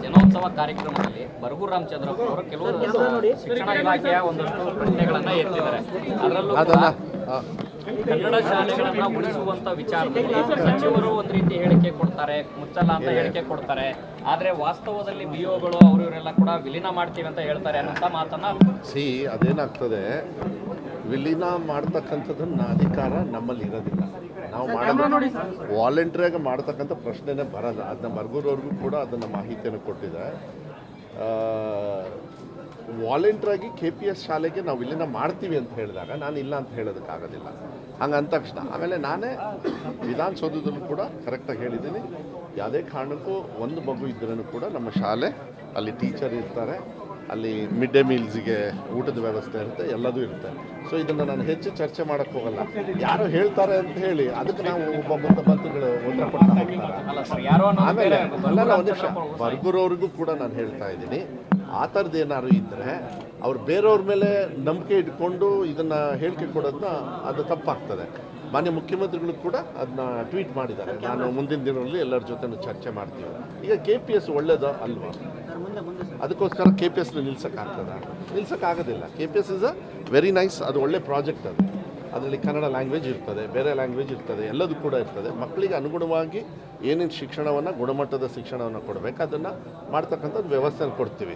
ಜನೋತ್ಸವ ಕಾರ್ಯಕ್ರಮದಲ್ಲಿ ಬರಗೂರು ರಾಮಚಂದ್ರಪ್ಪ ಅವರು ಕೆಲವು ಶಿಕ್ಷಣ ಇಲಾಖೆಯ ಒಂದಷ್ಟು ಪ್ರಶ್ನೆಗಳನ್ನ ಎತ್ತಿದ್ದಾರೆ. ಅದರಲ್ಲೂ ಕನ್ನಡ ಶಾಲೆಗಳನ್ನ ಉಳಿಸುವಂತ ವಿಚಾರದಲ್ಲಿ ಸಚಿವರು ಒಂದ್ ರೀತಿ ಹೇಳಿಕೆ ಕೊಡ್ತಾರೆ, ಮುಚ್ಚಲ್ಲ ಅಂತ ಹೇಳಿಕೆ ಕೊಡ್ತಾರೆ. ಆದ್ರೆ ವಾಸ್ತವದಲ್ಲಿ ಬಿಒಗಳು ಅವರು ಇವರೆಲ್ಲ ಕೂಡ ವಿಲೀನ ಮಾಡ್ತೀವಿ ಅಂತ ಹೇಳ್ತಾರೆ ಅನ್ನೋ ಮಾತನ್ನ ಅದೇನಾಗ್ತದೆ, ವಿಲೀನ ಮಾಡ್ತಕ್ಕಂಥದ್ದನ್ನ ಅಧಿಕಾರ ನಮ್ಮಲ್ಲಿ ಇರೋದಿಲ್ಲ. ನಾವು ಮಾಡೋದು ವಾಲಂಟ್ರಿಯಾಗಿ ಮಾಡ್ತಕ್ಕಂಥ ಪ್ರಶ್ನೆನೇ ಬರೋಲ್ಲ. ಅದನ್ನ ಬರಗೂರವ್ರಿಗೂ ಕೂಡ ಅದನ್ನು ಮಾಹಿತಿಯನ್ನು ಕೊಟ್ಟಿದೆ. ವಾಲಂಟ್ರಿಯಾಗಿ KPS ಶಾಲೆಗೆ ನಾವು ವಿಲೀನ ಮಾಡ್ತೀವಿ ಅಂತ ಹೇಳಿದಾಗ ನಾನು ಇಲ್ಲ ಅಂತ ಹೇಳೋದಕ್ಕಾಗೋದಿಲ್ಲ. ಹಂಗೆ ಅಂದ ತಕ್ಷಣ ಆಮೇಲೆ ನಾನೇ ವಿಧಾನಸೌಧದಲ್ಲೂ ಕೂಡ ಕರೆಕ್ಟಾಗಿ ಹೇಳಿದ್ದೀನಿ, ಯಾವುದೇ ಕಾರಣಕ್ಕೂ ಒಂದು ಮಗು ಇದ್ರೂ ಕೂಡ ನಮ್ಮ ಶಾಲೆ ಅಲ್ಲಿ ಟೀಚರ್ ಇರ್ತಾರೆ, ಅಲ್ಲಿ ಮಿಡ್ ಡೇ ಮೀಲ್ಸಿಗೆ ಊಟದ ವ್ಯವಸ್ಥೆ ಇರುತ್ತೆ, ಎಲ್ಲದೂ ಇರುತ್ತೆ. ಸೊ ಇದನ್ನು ನಾನು ಹೆಚ್ಚು ಚರ್ಚೆ ಮಾಡೋಕ್ಕೆ ಹೋಗಲ್ಲ. ಯಾರು ಹೇಳ್ತಾರೆ ಅಂತ ಹೇಳಿ ಅದಕ್ಕೆ ನಾವು ಒಬ್ಬ ಮುಖ್ಯಮಂತ್ರಿಗಳು ಉತ್ತರ ಕೊಡ್ತಾರೆ. ಆಮೇಲೆ ಒಂದು ನಿಮಿಷ, ಬರಗೂರವ್ರಿಗೂ ಕೂಡ ನಾನು ಹೇಳ್ತಾ ಇದ್ದೀನಿ, ಆ ಥರದ್ದು ಏನಾದ್ರು ಇದ್ದರೆ ಅವ್ರು ಬೇರೆಯವ್ರ ಮೇಲೆ ನಂಬಿಕೆ ಇಟ್ಕೊಂಡು ಇದನ್ನು ಹೇಳಿಕೆ ಕೊಡೋದನ್ನ ಅದು ತಪ್ಪಾಗ್ತದೆ. ಮಾನ್ಯ ಮುಖ್ಯಮಂತ್ರಿಗಳು ಕೂಡ ಅದನ್ನ ಟ್ವೀಟ್ ಮಾಡಿದ್ದಾರೆ, ನಾನು ಮುಂದಿನ ದಿನಗಳಲ್ಲಿ ಎಲ್ಲರ ಜೊತೆ ಚರ್ಚೆ ಮಾಡ್ತೀವಿ. ಈಗ KPS ಒಳ್ಳೇದು ಅಲ್ವಾ? ಅದಕ್ಕೋಸ್ಕರ KPSನ ನಿಲ್ಸೋಕ್ಕಾಗೋದಿಲ್ಲ. KPS is a very nice, ಅದು ಒಳ್ಳೆ ಪ್ರಾಜೆಕ್ಟ್. ಅದರಲ್ಲಿ ಕನ್ನಡ ಲ್ಯಾಂಗ್ವೇಜ್ ಇರ್ತದೆ, ಬೇರೆ ಲ್ಯಾಂಗ್ವೇಜ್ ಇರ್ತದೆ, ಎಲ್ಲದೂ ಕೂಡ ಇರ್ತದೆ. ಮಕ್ಕಳಿಗೆ ಅನುಗುಣವಾಗಿ ಏನೇನು ಶಿಕ್ಷಣವನ್ನು, ಗುಣಮಟ್ಟದ ಶಿಕ್ಷಣವನ್ನು ಕೊಡಬೇಕು ಅದನ್ನು ಮಾಡ್ತಕ್ಕಂಥದ್ದು ವ್ಯವಸ್ಥೆ ಕೊಡ್ತೀವಿ.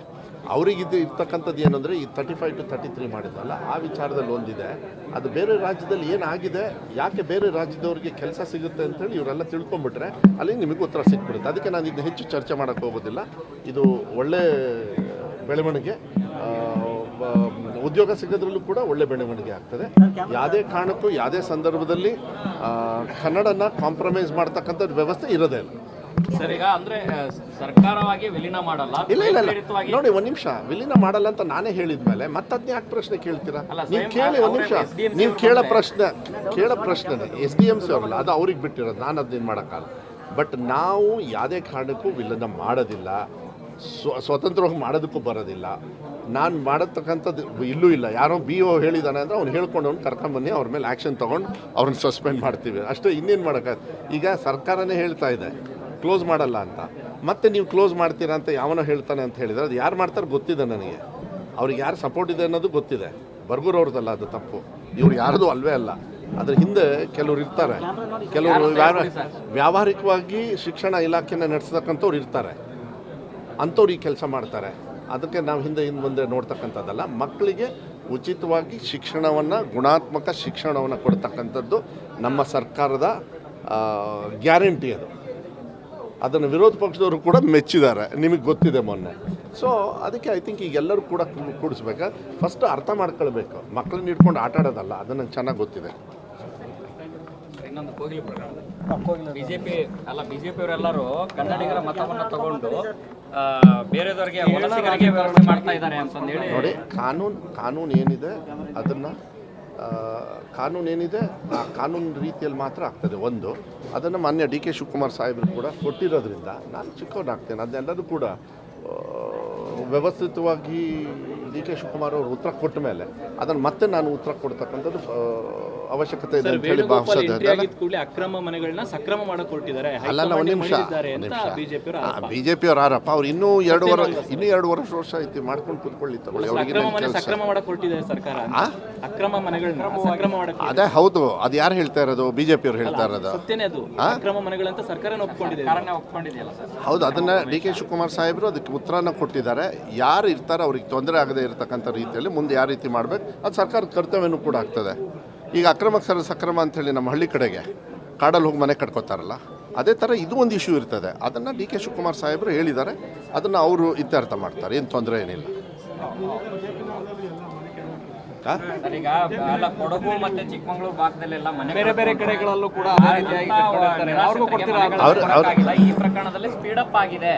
ಅವರಿಗಿದ್ದು ಇರ್ತಕ್ಕಂಥದ್ದು ಏನಂದರೆ ಈ 35 to 33 ಮಾಡಿದ್ರಲ್ಲ, ಆ ವಿಚಾರದಲ್ಲಿ ಒಂದಿದೆ. ಅದು ಬೇರೆ ರಾಜ್ಯದಲ್ಲಿ ಏನಾಗಿದೆ, ಯಾಕೆ ಬೇರೆ ರಾಜ್ಯದವ್ರಿಗೆ ಕೆಲಸ ಸಿಗುತ್ತೆ ಅಂತೇಳಿ ಇವರೆಲ್ಲ ತಿಳ್ಕೊಂಬಿಟ್ರೆ ಅಲ್ಲಿ ನಿಮಗೆ ಉತ್ತರ ಸಿಕ್ಬಿಡುತ್ತೆ. ಅದಕ್ಕೆ ನಾನು ಇದನ್ನ ಹೆಚ್ಚು ಚರ್ಚೆ ಮಾಡೋಕ್ಕೆ ಹೋಗೋದಿಲ್ಲ. ಇದು ಒಳ್ಳೆ ಬೆಳವಣಿಗೆ, ಉದ್ಯೋಗ ಸಿಗೋದ್ರಲ್ಲೂ ಕೂಡ ಒಳ್ಳೆ ಬೆಳವಣಿಗೆ ಆಗ್ತದೆ. ಯಾವುದೇ ಕಾರಣಕ್ಕೂ ಯಾವುದೇ ಸಂದರ್ಭದಲ್ಲಿ ಕನ್ನಡನ ಕಾಂಪ್ರಮೈಸ್ ಮಾಡ್ತಕ್ಕಂಥದ್ದು ವ್ಯವಸ್ಥೆ ಇರೋದೇ ಇಲ್ಲ. ಸರ್, ಈಗ ಅಂದ್ರೆ ಸರ್ಕಾರವಾಗಿ ವಿಲೀನ ಮಾಡಲ್ಲ. ಇಲ್ಲ ನೋಡಿ, ಒಂದು ನಿಮಿಷ, ವಿಲೀನ ಮಾಡಲ್ಲ ಅಂತ ನಾನೇ ಹೇಳಿದ್ಮೇಲೆ ಮತ್ತದ್ನೇ ಯಾಕೆ ಪ್ರಶ್ನೆ ಕೇಳ್ತೀರಾ? ನೀವು ಕೇಳಿ, ಒಂದು ನಿಮಿಷ, ನೀವು ಕೇಳೋ ಪ್ರಶ್ನೆ SDMC ಅವರಲ್ಲ, ಅದು ಅವ್ರಿಗೆ ಬಿಟ್ಟಿರೋದು, ನಾನು ಅದನ್ನೇನು ಮಾಡೋಕ್ಕಾಗಲ್ಲ. ಬಟ್ ನಾವು ಯಾವುದೇ ಕಾರಣಕ್ಕೂ ವಿಲೀನ ಮಾಡೋದಿಲ್ಲ, ಸ್ವತಂತ್ರವಾಗಿ ಮಾಡೋದಕ್ಕೂ ಬರೋದಿಲ್ಲ. ನಾನು ಮಾಡತಕ್ಕಂಥದ್ದು ಇಲ್ಲೂ ಇಲ್ಲ. ಯಾರೋ BO ಹೇಳಿದಾನೆ ಅಂದರೆ ಅವ್ನು ಹೇಳ್ಕೊಂಡು ಅವ್ನು ಕರ್ಕೊಂಬನ್ನಿ, ಅವ್ರ ಮೇಲೆ ಆ್ಯಕ್ಷನ್ ತೊಗೊಂಡು ಅವ್ರನ್ನ ಸಸ್ಪೆಂಡ್ ಮಾಡ್ತೀವಿ ಅಷ್ಟೇ. ಇನ್ನೇನು ಮಾಡೋಕ್ಕಾಗತ್ತೆ? ಈಗ ಸರ್ಕಾರನೇ ಹೇಳ್ತಾ ಇದೆ ಕ್ಲೋಸ್ ಮಾಡಲ್ಲ ಅಂತ, ಮತ್ತೆ ನೀವು ಕ್ಲೋಸ್ ಮಾಡ್ತೀರಾ ಅಂತ ಯಾವನೋ ಹೇಳ್ತಾನೆ ಅಂತ ಹೇಳಿದರೆ ಅದು ಯಾರು ಮಾಡ್ತಾರೆ ಗೊತ್ತಿದೆ ನನಗೆ. ಅವ್ರಿಗೆ ಯಾರು ಸಪೋರ್ಟ್ ಇದೆ ಅನ್ನೋದು ಗೊತ್ತಿದೆ. ಬರಗೂರವ್ರದ್ದಲ್ಲ ಅದು ತಪ್ಪು, ಇವ್ರು ಯಾರ್ದು ಅಲ್ವೇ ಅಲ್ಲ. ಅದ್ರ ಹಿಂದೆ ಕೆಲವ್ರು ಇರ್ತಾರೆ, ಕೆಲವರು ವ್ಯಾವಹಾರಿಕವಾಗಿ ಶಿಕ್ಷಣ ಇಲಾಖೆನ ನಡೆಸ್ತಕ್ಕಂಥವ್ರು ಇರ್ತಾರೆ, ಅಂಥವ್ರು ಈ ಕೆಲಸ ಮಾಡ್ತಾರೆ. ಅದಕ್ಕೆ ನಾವು ಹಿಂದೆ ಮುಂದೆ ನೋಡ್ತಕ್ಕಂಥದ್ದಲ್ಲ. ಮಕ್ಕಳಿಗೆ ಉಚಿತವಾಗಿ ಶಿಕ್ಷಣವನ್ನು, ಗುಣಾತ್ಮಕ ಶಿಕ್ಷಣವನ್ನು ಕೊಡ್ತಕ್ಕಂಥದ್ದು ನಮ್ಮ ಸರ್ಕಾರದ ಗ್ಯಾರಂಟಿ. ಅದನ್ನು ವಿರೋಧ ಪಕ್ಷದವರು ಕೂಡ ಮೆಚ್ಚಿದ್ದಾರೆ, ನಿಮಗೆ ಗೊತ್ತಿದೆ ಮೊನ್ನೆ. ಸೊ ಅದಕ್ಕೆ ಐ ಥಿಂಕ್ ಈಗ ಎಲ್ಲರೂ ಕೂಡ ಕೂಡಿಸ್ಬೇಕು. ಫಸ್ಟ್ ಅರ್ಥ ಮಾಡ್ಕೊಳ್ಬೇಕು, ಮಕ್ಕಳನ್ನ ಹಿಡ್ಕೊಂಡು ಆಟ ಆಡೋದಲ್ಲ, ಅದು ನಂಗೆ ಚೆನ್ನಾಗಿ ಗೊತ್ತಿದೆ. ಇನ್ನೊಂದು ಬಿಜೆಪಿ ಅವರೆಲ್ಲರೂ ಕನ್ನಡಿಗರ ಮತವನ್ನು ತಗೊಂಡು ಬೇರೆದವರಿಗೆ ವಲಸಿಗರಿಗೆ ವ್ಯವಸ್ಥೆ ಮಾಡ್ತಾ ಇದ್ದಾರೆ ಅಂತಂದು ಹೇಳಿ ನೋಡಿ. ಕಾನೂನು ಏನಿದೆ ಅದನ್ನು ಆ ಕಾನೂನು ರೀತಿಯಲ್ಲಿ ಮಾತ್ರ ಆಗ್ತದೆ. ಒಂದು, ಅದನ್ನು ಮಾನ್ಯ DK ಶಿವಕುಮಾರ್ ಸಾಹೇಬರು ಕೂಡ ಕೊಟ್ಟಿರೋದ್ರಿಂದ ನಾನು ಚಿಕ್ಕವನಾಗ್ತೇನೆ. ಅದನ್ನೆಲ್ಲರೂ ಕೂಡ ವ್ಯವಸ್ಥಿತವಾಗಿ DK ಶಿವಕುಮಾರ್ ಅವರು ಉತ್ತರ ಕೊಟ್ಟ ಮೇಲೆ ಅದನ್ನು ಮತ್ತೆ ನಾನು ಉತ್ತರ ಕೊಡ್ತಕ್ಕಂಥದ್ದು ಅವಶ್ಯಕತೆ ಇದೆ ಅಂತ ಹೇಳಿ ಭಾವಿಸೋದು. ಅಕ್ರಮ ಮನೆಗಳನ್ನ ಸಕ್ರಮ ಮಾಡಕ್ಕೆ ಹೊರಟಿದ್ದಾರೆ. ಅಲ್ಲ, ಒಂದು ನಿಮಿಷ, BJP ಅವ್ರು ಯಾರಪ್ಪ? ಅವ್ರು ಇನ್ನೂ 2 ವರ್ಷ ಐತಿ, ಮಾಡ್ಕೊಂಡು ಕೂತ್ಕೊಳ್ಳಿ, ತಗೊಳ್ಳಿ. ಅದೇ ಹೌದು, ಅದು ಯಾರು ಹೇಳ್ತಾ ಇರೋದು? BJP ಅವ್ರು ಹೇಳ್ತಾ ಇರೋದು. ಹೌದು, ಅದನ್ನ DK ಶಿವಕುಮಾರ್ ಸಾಹೇಬರು ಅದಕ್ಕೆ ಉತ್ತರನ ಕೊಟ್ಟಿದ್ದಾರೆ. ಯಾರು ಇರ್ತಾರೆ ಅವ್ರಿಗೆ ತೊಂದರೆ ಆಗದೆ ಇರತಕ್ಕಂಥ ರೀತಿಯಲ್ಲಿ ಮುಂದೆ ಯಾವ ರೀತಿ ಮಾಡಬೇಕು ಅದು ಸರ್ಕಾರದ ಕರ್ತವ್ಯನೂ ಕೂಡ ಆಗ್ತದೆ. ಈಗ ಸಕ್ರಮ ಅಂಥೇಳಿ ನಮ್ಮ ಹಳ್ಳಿ ಕಡೆಗೆ ಕಾಡಲ್ಲಿ ಹೋಗಿ ಮನೆ ಕಟ್ಕೋತಾರಲ್ಲ, ಅದೇ ಥರ ಇದು ಒಂದು ಇಶ್ಯೂ ಇರ್ತದೆ. ಅದನ್ನು DK ಶಿವಕುಮಾರ್ ಸಾಹೇಬರು ಹೇಳಿದ್ದಾರೆ, ಅದನ್ನು ಅವರು ಇತ್ಯರ್ಥ ಮಾಡ್ತಾರೆ, ಏನು ತೊಂದರೆ ಏನಿಲ್ಲ. ಈಗ ಕೊಡಗು ಮತ್ತೆ ಚಿಕ್ಕಮಗಳೂರು ಭಾಗದಲ್ಲೆಲ್ಲ ಬೇರೆ ಬೇರೆ ಕಡೆಗಳಲ್ಲೂ ಕೂಡ ಈ ಪ್ರಕರಣದಲ್ಲಿ ಸ್ಪೀಡ್ ಅಪ್ ಆಗಿದೆ.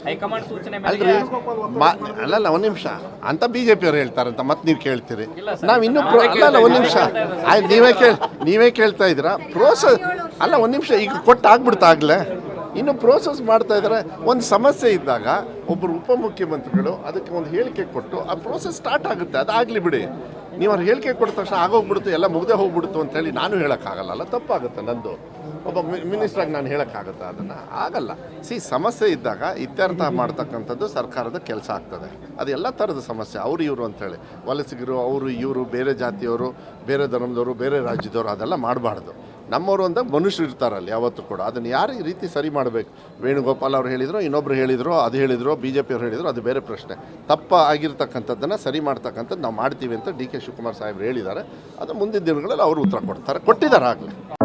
ಹೈಕಮಾಂಡ್ ಸೂಚನೆ ಅಲ್ಲಲ್ಲ, ಒಂದು ನಿಮಿಷ, ಅಂತ BJP ಅವ್ರು ಹೇಳ್ತಾರಂತ ಮತ್ತೆ ನೀವು ಕೇಳ್ತೀರಿ. ನಾವು ಇನ್ನೂ ಒಂದು ನಿಮಿಷ, ನೀವೇ ಕೇಳ್ತಾ ಇದ್ದೀರಾ. ಪ್ರೋಸೆಸ್ ಅಲ್ಲ, ಒಂದು ನಿಮಿಷ, ಈಗ ಕೊಟ್ಟಾಗ್ಬಿಡ್ತಾಗಲೇ ಇನ್ನು ಪ್ರೋಸೆಸ್ ಮಾಡ್ತಾ ಇದ್ದಾರೆ. ಒಂದು ಸಮಸ್ಯೆ ಇದ್ದಾಗ ಒಬ್ಬರು ಉಪಮುಖ್ಯಮಂತ್ರಿಗಳು ಅದಕ್ಕೆ ಒಂದು ಹೇಳಿಕೆ ಕೊಟ್ಟು ಆ ಪ್ರೋಸೆಸ್ ಸ್ಟಾರ್ಟ್ ಆಗುತ್ತೆ. ಅದಾಗಲಿ ಬಿಡಿ. ನೀವು ಅವ್ರು ಹೇಳಿಕೆ ಕೊಟ್ಟ ತಕ್ಷಣ ಆಗೋಗ್ಬಿಡ್ತು, ಎಲ್ಲ ಮುಗ್ದೇ ಹೋಗ್ಬಿಡ್ತು ಅಂತೇಳಿ ನಾನು ಹೇಳೋಕ್ಕಾಗಲ್ಲ, ತಪ್ಪಾಗುತ್ತೆ ನಂದು. ಒಬ್ಬ ಮಿನಿಸ್ಟ್ರಾಗಿ ನಾನು ಹೇಳೋಕ್ಕಾಗತ್ತಾ ಅದನ್ನು? ಆಗಲ್ಲ. ಸಮಸ್ಯೆ ಇದ್ದಾಗ ಇತ್ಯರ್ಥ ಮಾಡ್ತಕ್ಕಂಥದ್ದು ಸರ್ಕಾರದ ಕೆಲಸ ಆಗ್ತದೆ. ಅದು ಎಲ್ಲ ಥರದ ಸಮಸ್ಯೆ, ಅವರು ಇವರು ಅಂಥೇಳಿ ವಲಸಿಗರು, ಅವರು ಇವರು, ಬೇರೆ ಜಾತಿಯವರು, ಬೇರೆ ಧರ್ಮದವರು, ಬೇರೆ ರಾಜ್ಯದವರು, ಅದೆಲ್ಲ ಮಾಡಬಾರ್ದು. ನಮ್ಮವರು ಅಂದಾಗ ಮನುಷ್ಯರು ಇರ್ತಾರಲ್ಲಿ ಯಾವತ್ತೂ ಕೂಡ. ಅದನ್ನು ಯಾರು ಈ ರೀತಿ ಸರಿ ಮಾಡಬೇಕು? ವೇಣುಗೋಪಾಲ್ ಅವರು ಹೇಳಿದ್ರು, ಇನ್ನೊಬ್ರು ಹೇಳಿದ್ರು, ಅದು ಹೇಳಿದ್ರು, BJP ಅವರು ಹೇಳಿದ್ರು, ಅದು ಬೇರೆ ಪ್ರಶ್ನೆ. ತಪ್ಪ ಆಗಿರ್ತಕ್ಕಂಥದ್ದನ್ನು ಸರಿ ಮಾಡ್ತಕ್ಕಂಥದ್ದು ನಾವು ಮಾಡ್ತೀವಿ ಅಂತ DK ಶಿವಕುಮಾರ್ ಸಾಹೇಬ್ರು ಹೇಳಿದ್ದಾರೆ. ಅದು ಮುಂದಿನ ದಿನಗಳಲ್ಲಿ ಅವರು ಉತ್ತರ ಕೊಟ್ಟಿದ್ದಾರೆ ಆಗಲೇ.